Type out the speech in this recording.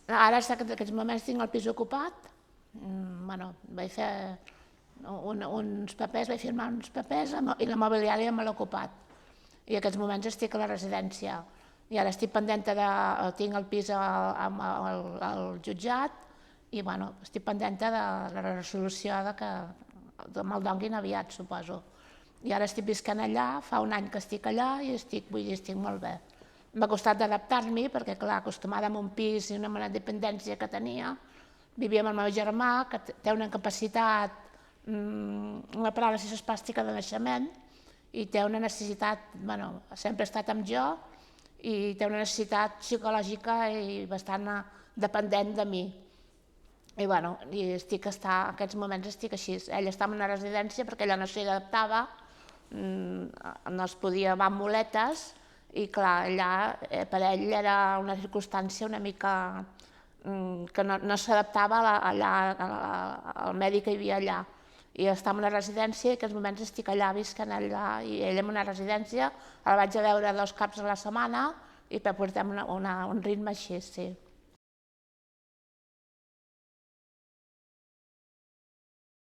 Ara en aquests moments tinc el pis ocupat. Vaig fer uns papers, vaig firmar uns papers i la mobiliària me l'ha ocupat. I en aquests moments estic a la residència. I ara estic pendent tinc el pis al jutjat i estic pendent de la resolució que me'l donguin aviat, suposo. I ara estic visquent allà, fa un any que estic allà i estic molt bé. M'ha costat d'adaptar-m'hi perquè, clar, acostumada a un pis i una mala dependència que tenia, vivia amb el meu germà, que té una incapacitat, una paràlisi espàstica de naixement i té una necessitat, sempre ha estat amb jo i té una necessitat psicològica i bastant dependent de mi. I en aquests moments estic així. Ella està en una residència perquè ella no s'hi adaptava, no es podia anar amb muletes i clar, allà per ell era una circumstància una mica que no s'adaptava al medi que hi havia allà. I està en una residència i en aquests moments estic allà, visquent allà, i ella en una residència, la vaig a veure 2 cops a la setmana i portem un ritme així, sí.